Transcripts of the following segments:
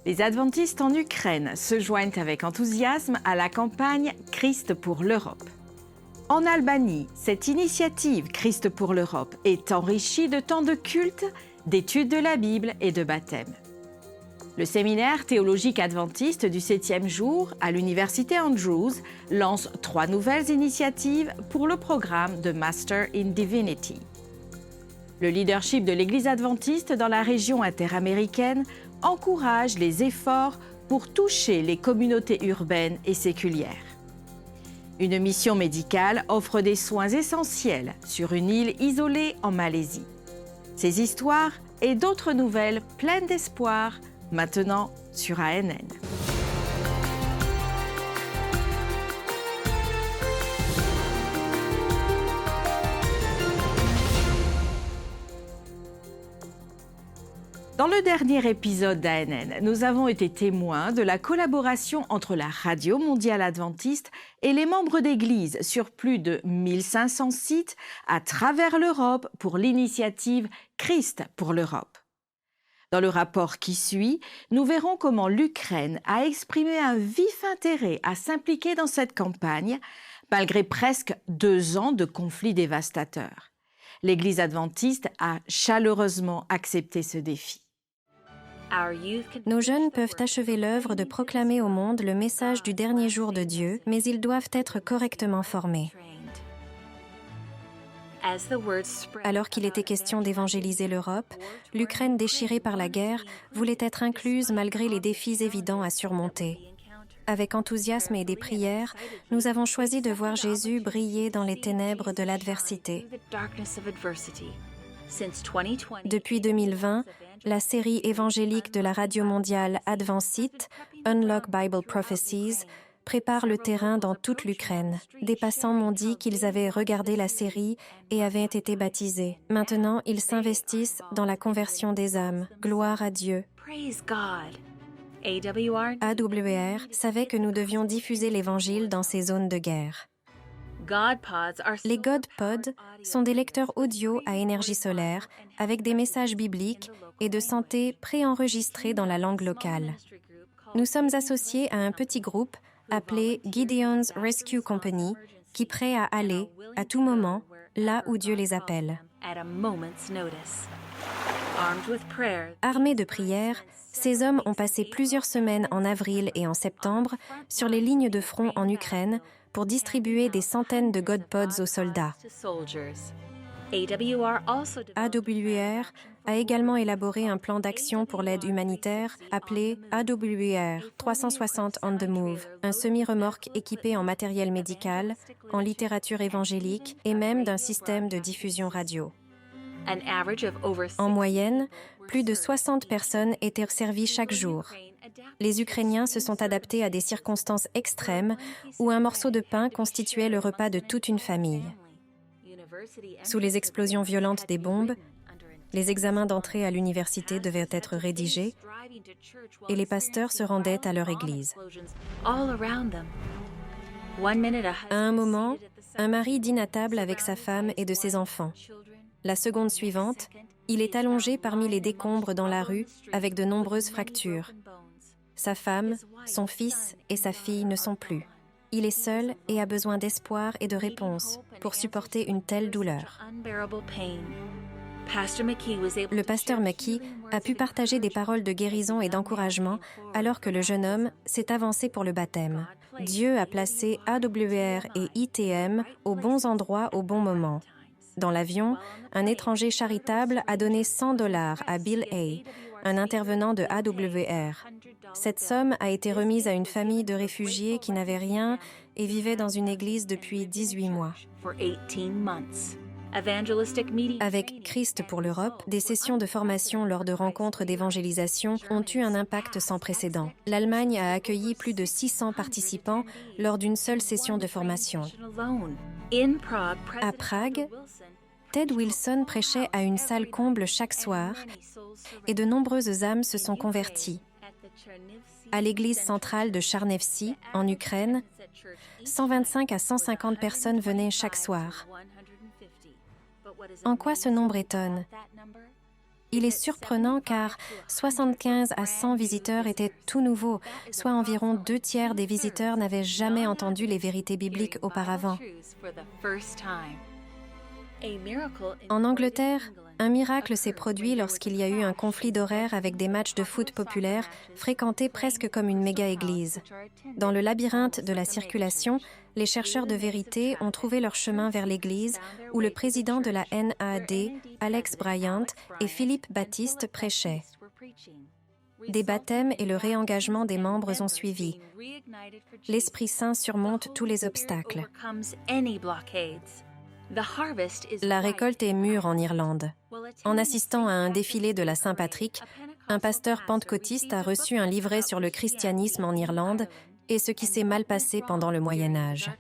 Les adventistes en Ukraine se joignent avec enthousiasme à la campagne Christ pour l'Europe. En Albanie, cette initiative Christ pour l'Europe est enrichie de temps de culte, d'études de la Bible et de baptême. Le séminaire théologique adventiste du 7e jour à l'université Andrews lance 3 nouvelles initiatives pour le programme de Master in Divinity. Le leadership de l'Église adventiste dans la région interaméricaine encourage les efforts pour toucher les communautés urbaines et séculières. Une mission médicale offre des soins essentiels sur une île isolée en Malaisie. Ces histoires et d'autres nouvelles pleines d'espoir maintenant sur ANN. Dans le dernier épisode d'ANN, nous avons été témoins de la collaboration entre la Radio mondiale adventiste et les membres d'Église sur plus de 1500 sites à travers l'Europe pour l'initiative Christ pour l'Europe. Dans le rapport qui suit, nous verrons comment l'Ukraine a exprimé un vif intérêt à s'impliquer dans cette campagne, malgré presque 2 ans de conflits dévastateurs. L'Église adventiste a chaleureusement accepté ce défi. Nos jeunes peuvent achever l'œuvre de proclamer au monde le message du dernier jour de Dieu, mais ils doivent être correctement formés. Alors qu'il était question d'évangéliser l'Europe, l'Ukraine déchirée par la guerre voulait être incluse malgré les défis évidents à surmonter. Avec enthousiasme et des prières, nous avons choisi de voir Jésus briller dans les ténèbres de l'adversité. Depuis 2020, la série évangélique de la Radio mondiale Advancite, Unlock Bible Prophecies, prépare le terrain dans toute l'Ukraine. Des passants m'ont dit qu'ils avaient regardé la série et avaient été baptisés. Maintenant, ils s'investissent dans la conversion des âmes. Gloire à Dieu. AWR savait que nous devions diffuser l'Évangile dans ces zones de guerre. Les GodPods sont des lecteurs audio à énergie solaire avec des messages bibliques et de santé préenregistrés dans la langue locale. Nous sommes associés à un petit groupe appelé Gideon's Rescue Company qui est prêt à aller, à tout moment, là où Dieu les appelle. Armés de prières, ces hommes ont passé plusieurs semaines en avril et en septembre sur les lignes de front en Ukraine pour distribuer des centaines de GodPods aux soldats. AWR a également élaboré un plan d'action pour l'aide humanitaire appelé AWR 360 on the Move, un semi-remorque équipé en matériel médical, en littérature évangélique et même d'un système de diffusion radio. En moyenne, plus de 60 personnes étaient servies chaque jour. Les Ukrainiens se sont adaptés à des circonstances extrêmes où un morceau de pain constituait le repas de toute une famille. Sous les explosions violentes des bombes, les examens d'entrée à l'université devaient être rédigés et les pasteurs se rendaient à leur église. À un moment, un mari dîne à table avec sa femme et de ses enfants. La seconde suivante, il est allongé parmi les décombres dans la rue avec de nombreuses fractures. Sa femme, son fils et sa fille ne sont plus. Il est seul et a besoin d'espoir et de réponse pour supporter une telle douleur. Le pasteur Mackey a pu partager des paroles de guérison et d'encouragement alors que le jeune homme s'est avancé pour le baptême. Dieu a placé AWR et ITM aux bons endroits au bon moment. Dans l'avion, un étranger charitable a donné $100 à Bill Hay, un intervenant de AWR. Cette somme a été remise à une famille de réfugiés qui n'avaient rien et vivaient dans une église depuis 18 mois. Avec Christ pour l'Europe, des sessions de formation lors de rencontres d'évangélisation ont eu un impact sans précédent. L'Allemagne a accueilli plus de 600 participants lors d'une seule session de formation. À Prague, Ted Wilson prêchait à une salle comble chaque soir et de nombreuses âmes se sont converties. À l'église centrale de Charnevtsi, en Ukraine, 125 à 150 personnes venaient chaque soir. En quoi ce nombre étonne? Il est surprenant car 75 à 100 visiteurs étaient tout nouveaux, soit environ 2/3 des visiteurs n'avaient jamais entendu les vérités bibliques auparavant. En Angleterre, un miracle s'est produit lorsqu'il y a eu un conflit d'horaires avec des matchs de foot populaires fréquentés presque comme une méga-église. Dans le labyrinthe de la circulation, les chercheurs de vérité ont trouvé leur chemin vers l'église où le président de la NAD, Alex Bryant, et Philippe Baptiste prêchaient. Des baptêmes et le réengagement des membres ont suivi. L'Esprit Saint surmonte tous les obstacles. La récolte est mûre en Irlande. En assistant à un défilé de la Saint-Patrick, un pasteur pentecôtiste a reçu un livret sur le christianisme en Irlande et ce qui s'est mal passé pendant le Moyen Âge.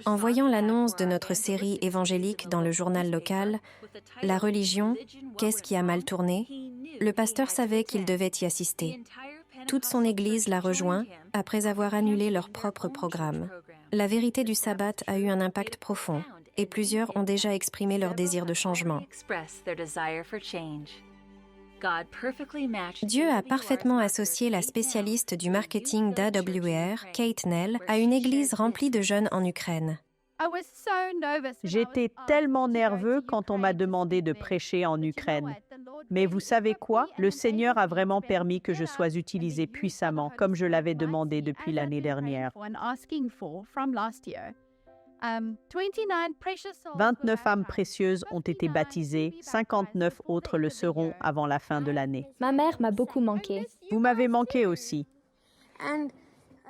En voyant l'annonce de notre série évangélique dans le journal local, « La religion, qu'est-ce qui a mal tourné ?», le pasteur savait qu'il devait y assister. Toute son Église l'a rejoint après avoir annulé leur propre programme. La vérité du sabbat a eu un impact profond et plusieurs ont déjà exprimé leur désir de changement. Dieu a parfaitement associé la spécialiste du marketing d'AWR, Kate Nell, à une église remplie de jeunes en Ukraine. J'étais tellement nerveux quand on m'a demandé de prêcher en Ukraine. Mais vous savez quoi? Le Seigneur a vraiment permis que je sois utilisée puissamment, comme je l'avais demandé depuis l'année dernière. 29 âmes précieuses ont été baptisées, 59 autres le seront avant la fin de l'année. Ma mère m'a beaucoup manqué. Vous m'avez manqué aussi.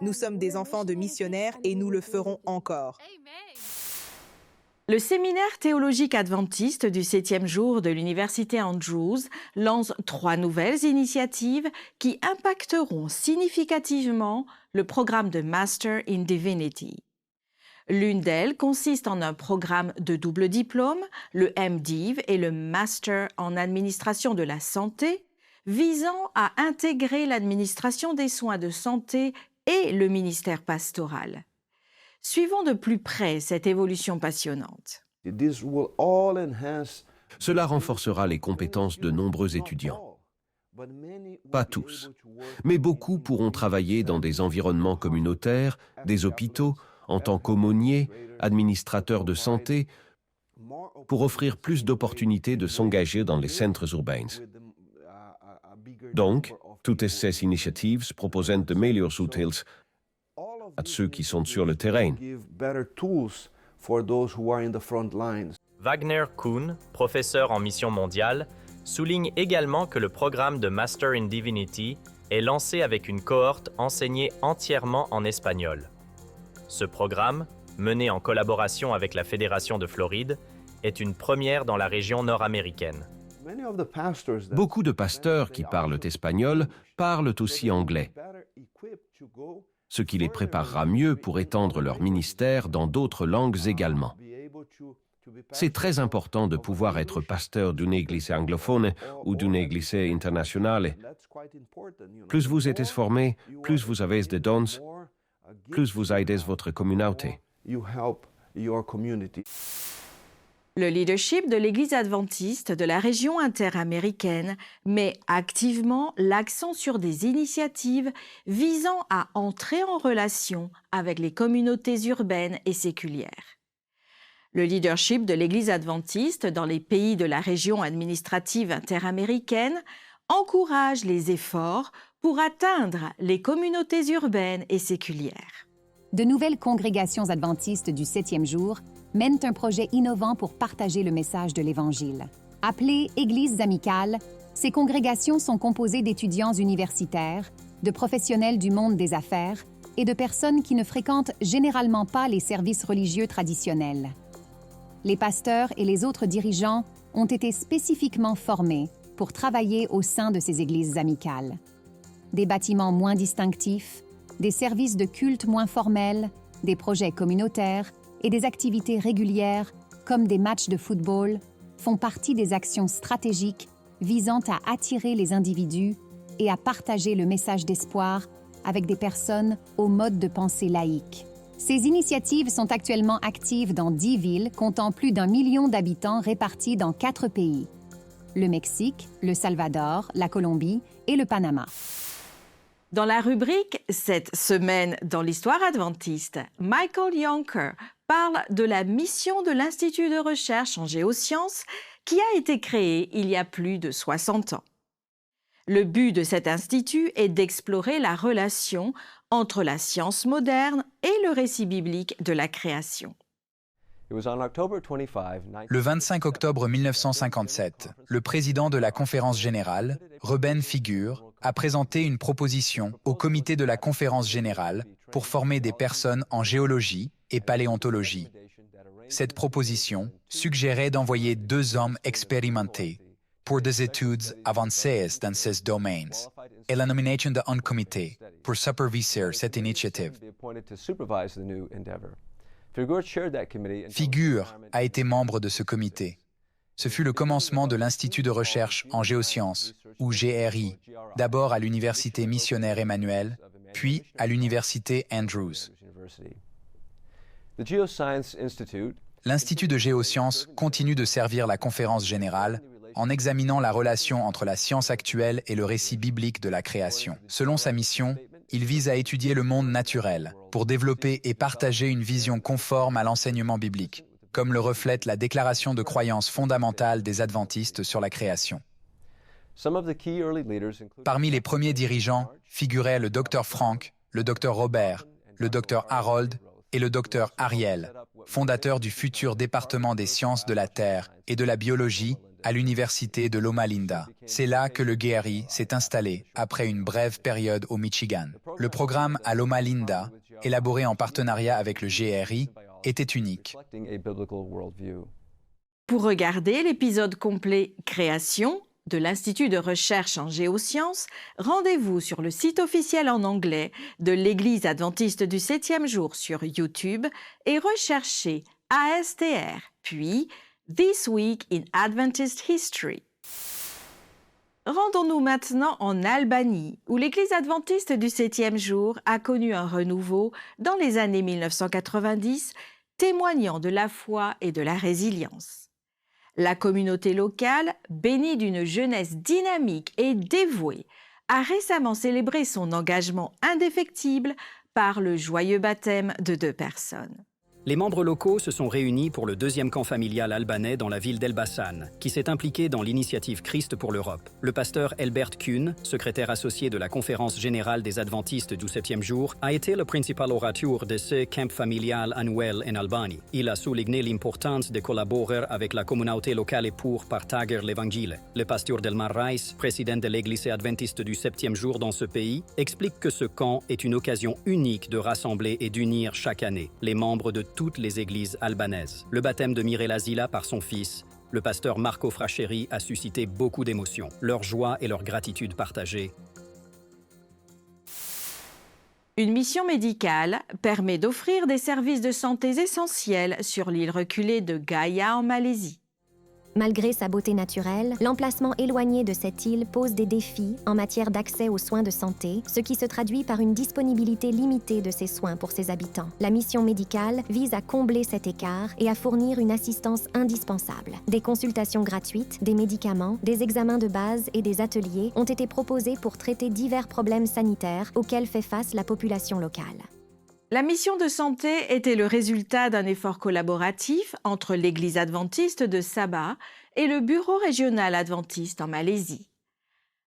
Nous sommes des enfants de missionnaires et nous le ferons encore. Le séminaire théologique adventiste du 7e jour de l'Université Andrews lance 3 nouvelles initiatives qui impacteront significativement le programme de Master in Divinity. L'une d'elles consiste en un programme de double diplôme, le MDiv et le Master en administration de la santé, visant à intégrer l'administration des soins de santé et le ministère pastoral. Suivons de plus près cette évolution passionnante. Cela renforcera les compétences de nombreux étudiants. Pas tous, mais beaucoup pourront travailler dans des environnements communautaires, des hôpitaux, en tant qu'aumôniers, administrateurs de santé, pour offrir plus d'opportunités de s'engager dans les centres urbains. Donc, toutes ces initiatives proposent de meilleurs outils à ceux qui sont sur le terrain. Wagner Kuhn, professeur en mission mondiale, souligne également que le programme de Master in Divinity est lancé avec une cohorte enseignée entièrement en espagnol. Ce programme, mené en collaboration avec la Fédération de Floride, est une première dans la région nord-américaine. Beaucoup de pasteurs qui parlent espagnol parlent aussi anglais, ce qui les préparera mieux pour étendre leur ministère dans d'autres langues également. C'est très important de pouvoir être pasteur d'une église anglophone ou d'une église internationale. Plus vous êtes formé, plus vous avez de dons, plus vous aidez votre communauté. Le leadership de l'Église adventiste de la région interaméricaine met activement l'accent sur des initiatives visant à entrer en relation avec les communautés urbaines et séculières. Le leadership de l'Église adventiste dans les pays de la région administrative interaméricaine encourage les efforts pour atteindre les communautés urbaines et séculières. De nouvelles congrégations adventistes du 7e jour mènent un projet innovant pour partager le message de l'Évangile. Appelées Églises amicales, ces congrégations sont composées d'étudiants universitaires, de professionnels du monde des affaires et de personnes qui ne fréquentent généralement pas les services religieux traditionnels. Les pasteurs et les autres dirigeants ont été spécifiquement formés pour travailler au sein de ces églises amicales. Des bâtiments moins distinctifs, des services de culte moins formels, des projets communautaires et des activités régulières, comme des matchs de football, font partie des actions stratégiques visant à attirer les individus et à partager le message d'espoir avec des personnes au mode de pensée laïque. Ces initiatives sont actuellement actives dans 10 villes comptant plus d'1 million d'habitants répartis dans 4 pays. le Mexique, le Salvador, la Colombie et le Panama. Dans la rubrique « Cette semaine dans l'histoire adventiste », Michael Yonker parle de la mission de l'Institut de recherche en géosciences qui a été créé il y a plus de 60 ans. Le but de cet institut est d'explorer la relation entre la science moderne et le récit biblique de la création. Le 25 octobre 1957, le président de la Conférence générale, Reuben Figure, a présenté une proposition au comité de la Conférence générale pour former des personnes en géologie et paléontologie. Cette proposition suggérait d'envoyer 2 hommes expérimentés pour des études avancées dans ces domaines et la nomination d'un comité pour superviser cette initiative. Figure a été membre de ce comité. Ce fut le commencement de l'Institut de recherche en géosciences, ou GRI, d'abord à l'Université missionnaire Emmanuel, puis à l'Université Andrews. L'Institut de géosciences continue de servir la Conférence générale en examinant la relation entre la science actuelle et le récit biblique de la création. Selon sa mission, il vise à étudier le monde naturel pour développer et partager une vision conforme à l'enseignement biblique, comme le reflète la déclaration de croyance fondamentale des adventistes sur la création. Parmi les premiers dirigeants figuraient le Dr Frank, le Dr Robert, le Dr Harold et le Dr Ariel, fondateurs du futur département des sciences de la Terre et de la biologie à l'université de Loma Linda. C'est là que le GRI s'est installé après une brève période au Michigan. Le programme à Loma Linda, élaboré en partenariat avec le GRI, était unique. Pour regarder l'épisode complet « Création » de l'Institut de recherche en géosciences, rendez-vous sur le site officiel en anglais de l'Église adventiste du 7e jour sur YouTube et recherchez ASTR, puis This Week in Adventist History. Rendons-nous maintenant en Albanie, où l'Église adventiste du 7e jour a connu un renouveau dans les années 1990, témoignant de la foi et de la résilience. La communauté locale, bénie d'une jeunesse dynamique et dévouée, a récemment célébré son engagement indéfectible par le joyeux baptême de 2 personnes. Les membres locaux se sont réunis pour le 2e camp familial albanais dans la ville d'Elbasan, qui s'est impliqué dans l'initiative Christ pour l'Europe. Le pasteur Elbert Kuhn, secrétaire associé de la Conférence générale des adventistes du 7e jour, a été le principal orateur de ce camp familial annuel en Albanie. Il a souligné l'importance de collaborer avec la communauté locale pour partager l'évangile. Le pasteur Delmar Rice, président de l'Église adventiste du 7e jour dans ce pays, explique que ce camp est une occasion unique de rassembler et d'unir chaque année les membres de toutes les églises albanaises. Le baptême de Mirela Zila par son fils, le pasteur Marco Fracheri, a suscité beaucoup d'émotions. Leur joie et leur gratitude partagée. Une mission médicale permet d'offrir des services de santé essentiels sur l'île reculée de Gaïa en Malaisie. Malgré sa beauté naturelle, l'emplacement éloigné de cette île pose des défis en matière d'accès aux soins de santé, ce qui se traduit par une disponibilité limitée de ces soins pour ses habitants. La mission médicale vise à combler cet écart et à fournir une assistance indispensable. Des consultations gratuites, des médicaments, des examens de base et des ateliers ont été proposés pour traiter divers problèmes sanitaires auxquels fait face la population locale. La mission de santé était le résultat d'un effort collaboratif entre l'Église adventiste de Sabah et le Bureau régional adventiste en Malaisie.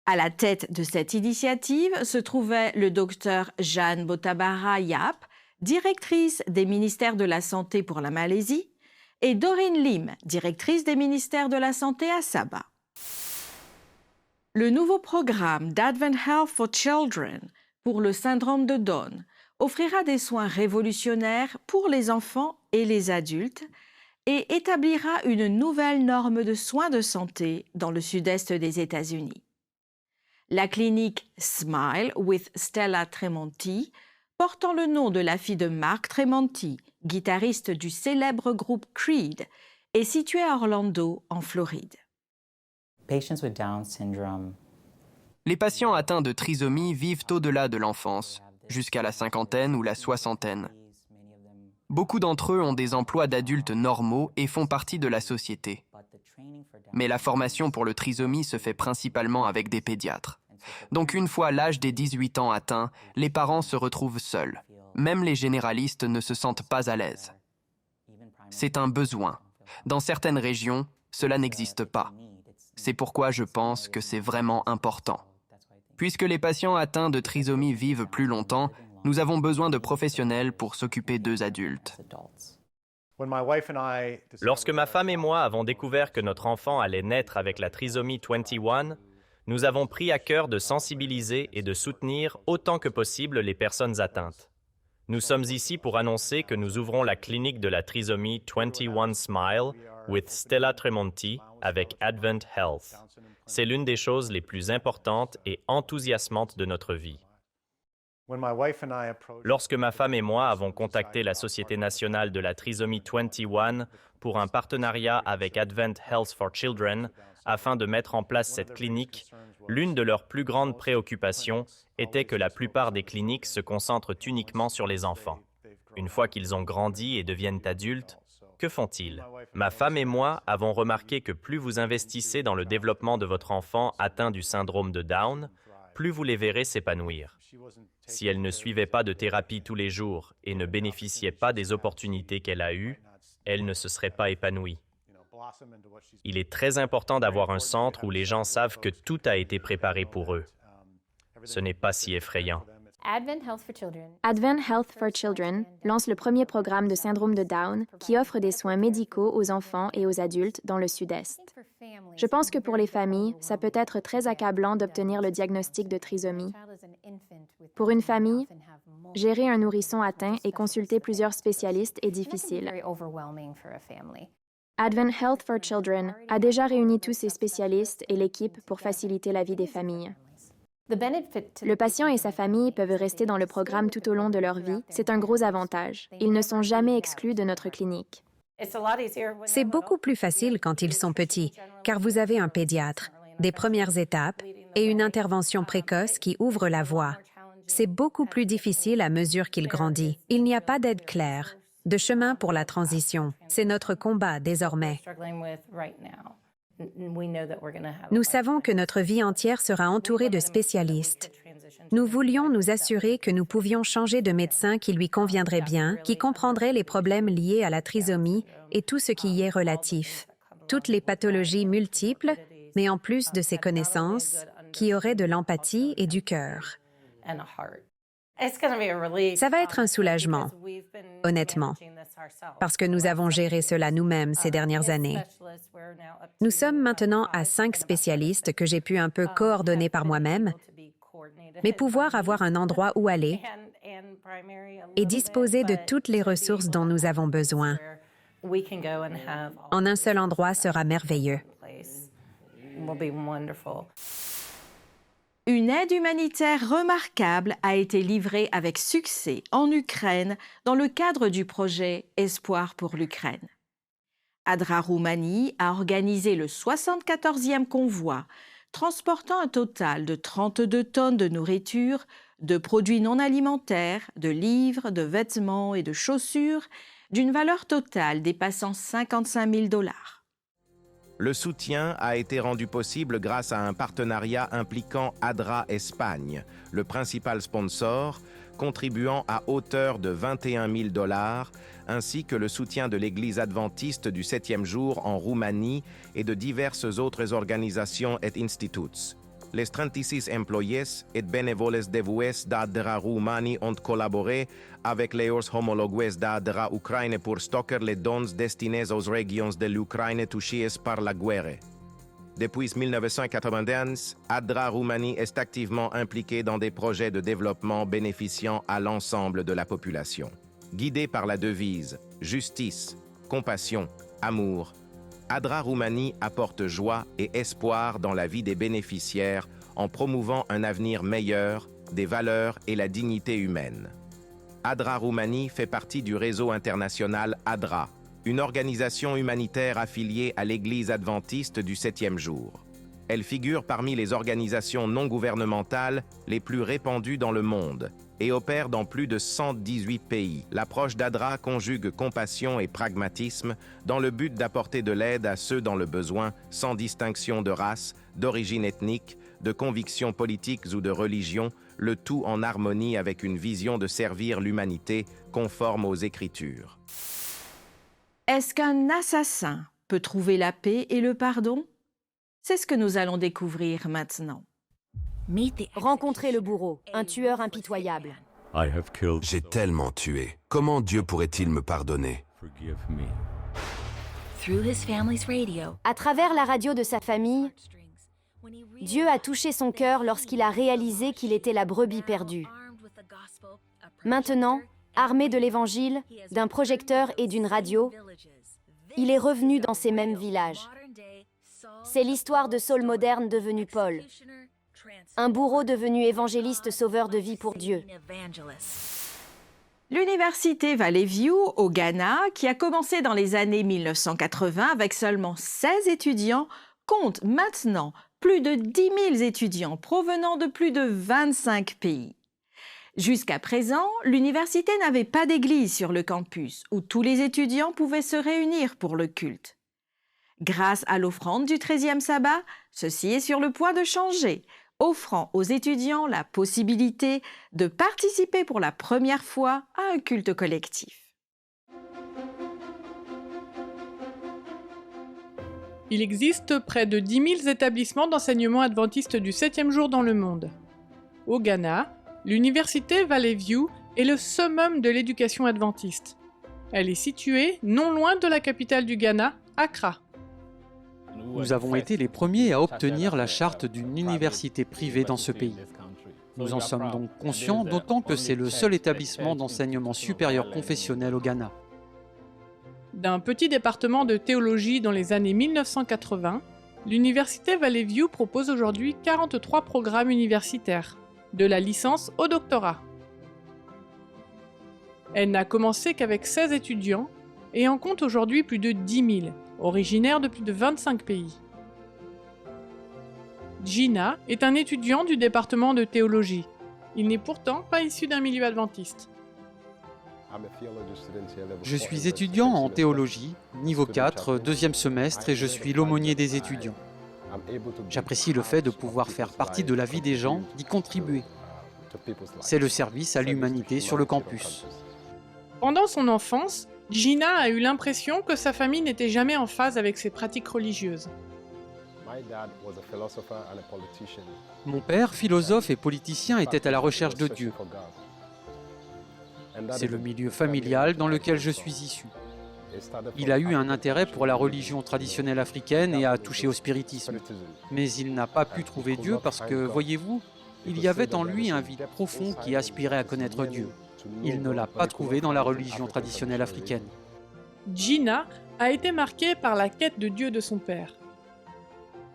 À la tête de cette initiative se trouvait le docteur Jeanne Botabara Yap, directrice des ministères de la Santé pour la Malaisie, et Doreen Lim, directrice des ministères de la Santé à Sabah. Le nouveau programme d'Advent Health for Children pour le syndrome de Down offrira des soins révolutionnaires pour les enfants et les adultes et établira une nouvelle norme de soins de santé dans le sud-est des États-Unis. La clinique Smile with Stella Tremonti, portant le nom de la fille de Mark Tremonti, guitariste du célèbre groupe Creed, est située à Orlando, en Floride. Les patients atteints de trisomie vivent au-delà de l'enfance, jusqu'à la cinquantaine ou la soixantaine. Beaucoup d'entre eux ont des emplois d'adultes normaux et font partie de la société. Mais la formation pour le trisomie se fait principalement avec des pédiatres. Donc une fois l'âge des 18 ans atteint, les parents se retrouvent seuls. Même les généralistes ne se sentent pas à l'aise. C'est un besoin. Dans certaines régions, cela n'existe pas. C'est pourquoi je pense que c'est vraiment important. Puisque les patients atteints de trisomie vivent plus longtemps, nous avons besoin de professionnels pour s'occuper d'eux adultes. Lorsque ma femme et moi avons découvert que notre enfant allait naître avec la trisomie 21, nous avons pris à cœur de sensibiliser et de soutenir autant que possible les personnes atteintes. Nous sommes ici pour annoncer que nous ouvrons la clinique de la trisomie 21 Smile with Stella Tremonti avec Advent Health. C'est l'une des choses les plus importantes et enthousiasmantes de notre vie. Lorsque ma femme et moi avons contacté la Société nationale de la trisomie 21 pour un partenariat avec Advent Health for Children afin de mettre en place cette clinique, l'une de leurs plus grandes préoccupations était que la plupart des cliniques se concentrent uniquement sur les enfants. Une fois qu'ils ont grandi et deviennent adultes, que font-ils? Ma femme et moi avons remarqué que plus vous investissez dans le développement de votre enfant atteint du syndrome de Down, plus vous les verrez s'épanouir. Si elle ne suivait pas de thérapie tous les jours et ne bénéficiait pas des opportunités qu'elle a eues, elle ne se serait pas épanouie. Il est très important d'avoir un centre où les gens savent que tout a été préparé pour eux. Ce n'est pas si effrayant. Advent Health for Children lance le premier programme de syndrome de Down qui offre des soins médicaux aux enfants et aux adultes dans le Sud-Est. Je pense que pour les familles, ça peut être très accablant d'obtenir le diagnostic de trisomie. Pour une famille, gérer un nourrisson atteint et consulter plusieurs spécialistes est difficile. Advent Health for Children a déjà réuni tous ses spécialistes et l'équipe pour faciliter la vie des familles. Le patient et sa famille peuvent rester dans le programme tout au long de leur vie. C'est un gros avantage. Ils ne sont jamais exclus de notre clinique. C'est beaucoup plus facile quand ils sont petits, car vous avez un pédiatre, des premières étapes et une intervention précoce qui ouvre la voie. C'est beaucoup plus difficile à mesure qu'il grandit. Il n'y a pas d'aide claire, de chemin pour la transition. C'est notre combat désormais. Nous savons que notre vie entière sera entourée de spécialistes. Nous voulions nous assurer que nous pouvions changer de médecin qui lui conviendrait bien, qui comprendrait les problèmes liés à la trisomie et tout ce qui y est relatif. Toutes les pathologies multiples, mais en plus de ses connaissances, qui aurait de l'empathie et du cœur. Ça va être un soulagement, honnêtement, parce que nous avons géré cela nous-mêmes ces dernières années. Nous sommes maintenant à 5 spécialistes que j'ai pu un peu coordonner par moi-même, mais pouvoir avoir un endroit où aller et disposer de toutes les ressources dont nous avons besoin en un seul endroit sera merveilleux. Une aide humanitaire remarquable a été livrée avec succès en Ukraine dans le cadre du projet Espoir pour l'Ukraine. ADRA Roumanie a organisé le 74e convoi, transportant un total de 32 tonnes de nourriture, de produits non alimentaires, de livres, de vêtements et de chaussures, d'une valeur totale dépassant 55 000 $. Le soutien a été rendu possible grâce à un partenariat impliquant ADRA Espagne, le principal sponsor, contribuant à hauteur de 21 000 $, ainsi que le soutien de l'Église adventiste du 7e jour en Roumanie et de diverses autres organisations et instituts. Les 36 employés et bénévoles dévoués d'ADRA Roumanie ont collaboré avec les homologues d'ADRA Ukraine pour stocker les dons destinés aux régions de l'Ukraine touchées par la guerre. Depuis 1991, ADRA Roumanie est activement impliqué dans des projets de développement bénéficiant à l'ensemble de la population. Guidé par la devise « Justice, compassion, amour », ADRA Roumanie apporte joie et espoir dans la vie des bénéficiaires en promouvant un avenir meilleur, des valeurs et la dignité humaine. ADRA Roumanie fait partie du réseau international ADRA, une organisation humanitaire affiliée à l'Église adventiste du 7e jour. Elle figure parmi les organisations non gouvernementales les plus répandues dans le monde et opère dans plus de 118 pays. L'approche d'ADRA conjugue compassion et pragmatisme dans le but d'apporter de l'aide à ceux dans le besoin, sans distinction de race, d'origine ethnique, de convictions politiques ou de religion, le tout en harmonie avec une vision de servir l'humanité conforme aux Écritures. Est-ce qu'un assassin peut trouver la paix et le pardon? C'est ce que nous allons découvrir maintenant. Rencontrez le bourreau, un tueur impitoyable. J'ai tellement tué. Comment Dieu pourrait-il me pardonner? À travers la radio de sa famille, Dieu a touché son cœur lorsqu'il a réalisé qu'il était la brebis perdue. Maintenant, armé de l'Évangile, d'un projecteur et d'une radio, il est revenu dans ces mêmes villages. C'est l'histoire de Saul moderne devenu Paul, un bourreau devenu évangéliste sauveur de vie pour Dieu. L'université Valley View au Ghana, qui a commencé dans les années 1980 avec seulement 16 étudiants, compte maintenant plus de 10 000 étudiants provenant de plus de 25 pays. Jusqu'à présent, l'université n'avait pas d'église sur le campus où tous les étudiants pouvaient se réunir pour le culte. Grâce à l'offrande du 13e sabbat, ceci est sur le point de changer, offrant aux étudiants la possibilité de participer pour la première fois à un culte collectif. Il existe près de 10 000 établissements d'enseignement adventiste du 7e jour dans le monde. Au Ghana, l'université Valley View est le summum de l'éducation adventiste. Elle est située non loin de la capitale du Ghana, Accra. Nous avons été les premiers à obtenir la charte d'une université privée dans ce pays. Nous en sommes donc conscients, d'autant que c'est le seul établissement d'enseignement supérieur confessionnel au Ghana. D'un petit département de théologie dans les années 1980, l'université Valley View propose aujourd'hui 43 programmes universitaires, de la licence au doctorat. Elle n'a commencé qu'avec 16 étudiants et en compte aujourd'hui plus de 10 000, originaires de plus de 25 pays. Gina est un étudiant du département de théologie. Il n'est pourtant pas issu d'un milieu adventiste. Je suis étudiant en théologie, niveau 4, deuxième semestre, et je suis l'aumônier des étudiants. J'apprécie le fait de pouvoir faire partie de la vie des gens, d'y contribuer. C'est le service à l'humanité sur le campus. Pendant son enfance, Gina a eu l'impression que sa famille n'était jamais en phase avec ses pratiques religieuses. Mon père, philosophe et politicien, était à la recherche de Dieu. C'est le milieu familial dans lequel je suis issu. Il a eu un intérêt pour la religion traditionnelle africaine et a touché au spiritisme. Mais il n'a pas pu trouver Dieu parce que, voyez-vous, il y avait en lui un vide profond qui aspirait à connaître Dieu. Il ne l'a pas trouvé dans la religion traditionnelle africaine. Gina a été marqué par la quête de Dieu de son père.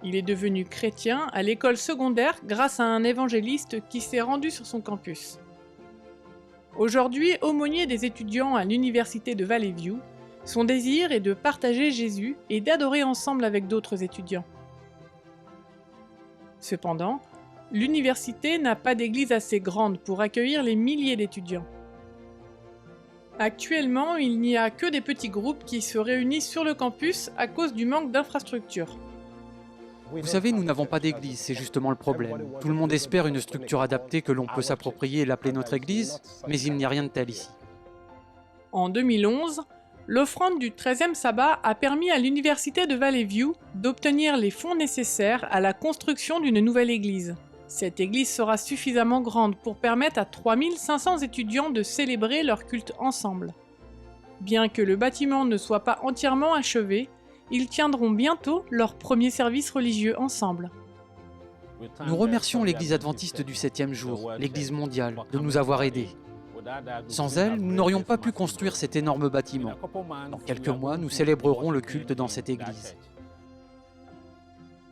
Il est devenu chrétien à l'école secondaire grâce à un évangéliste qui s'est rendu sur son campus. Aujourd'hui, aumônier des étudiants à l'université de Valley View, son désir est de partager Jésus et d'adorer ensemble avec d'autres étudiants. Cependant, l'université n'a pas d'église assez grande pour accueillir les milliers d'étudiants. Actuellement, il n'y a que des petits groupes qui se réunissent sur le campus à cause du manque d'infrastructures. Vous savez, nous n'avons pas d'église, c'est justement le problème. Tout le monde espère une structure adaptée que l'on peut s'approprier et l'appeler notre église, mais il n'y a rien de tel ici. En 2011, l'offrande du 13e sabbat a permis à l'université de Valley View d'obtenir les fonds nécessaires à la construction d'une nouvelle église. Cette église sera suffisamment grande pour permettre à 3500 étudiants de célébrer leur culte ensemble. Bien que le bâtiment ne soit pas entièrement achevé, ils tiendront bientôt leur premier service religieux ensemble. Nous remercions l'Église adventiste du 7e jour, l'Église mondiale, de nous avoir aidés. Sans elle, nous n'aurions pas pu construire cet énorme bâtiment. Dans quelques mois, nous célébrerons le culte dans cette église.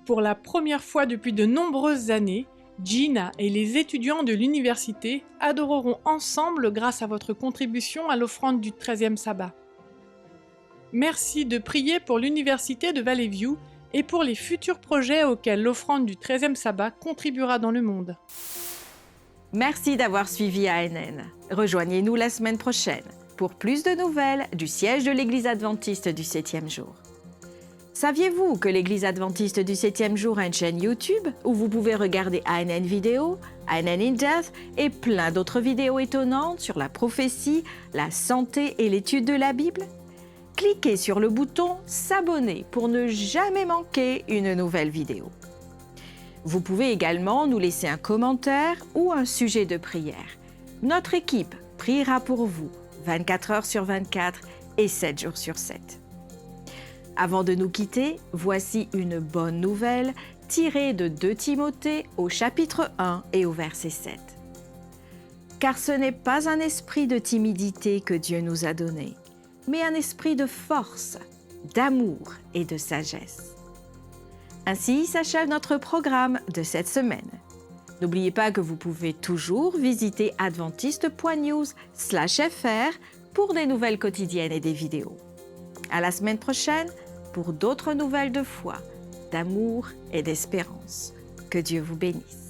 Pour la première fois depuis de nombreuses années, Gina et les étudiants de l'université adoreront ensemble grâce à votre contribution à l'offrande du 13e sabbat. Merci de prier pour l'université de Valley View et pour les futurs projets auxquels l'offrande du 13e sabbat contribuera dans le monde. Merci d'avoir suivi ANN. Rejoignez-nous la semaine prochaine pour plus de nouvelles du siège de l'Église adventiste du 7e jour. Saviez-vous que l'Église adventiste du 7e jour a une chaîne YouTube où vous pouvez regarder ANN Vidéo, ANN in Depth et plein d'autres vidéos étonnantes sur la prophétie, la santé et l'étude de la Bible? Cliquez sur le bouton « S'abonner » pour ne jamais manquer une nouvelle vidéo. Vous pouvez également nous laisser un commentaire ou un sujet de prière. Notre équipe priera pour vous 24 heures sur 24 et 7 jours sur 7. Avant de nous quitter, voici une bonne nouvelle tirée de 2 Timothée au chapitre 1 et au verset 7. Car ce n'est pas un esprit de timidité que Dieu nous a donné, mais un esprit de force, d'amour et de sagesse. Ainsi s'achève notre programme de cette semaine. N'oubliez pas que vous pouvez toujours visiter adventiste.news/fr pour des nouvelles quotidiennes et des vidéos. À la semaine prochaine pour d'autres nouvelles de foi, d'amour et d'espérance. Que Dieu vous bénisse.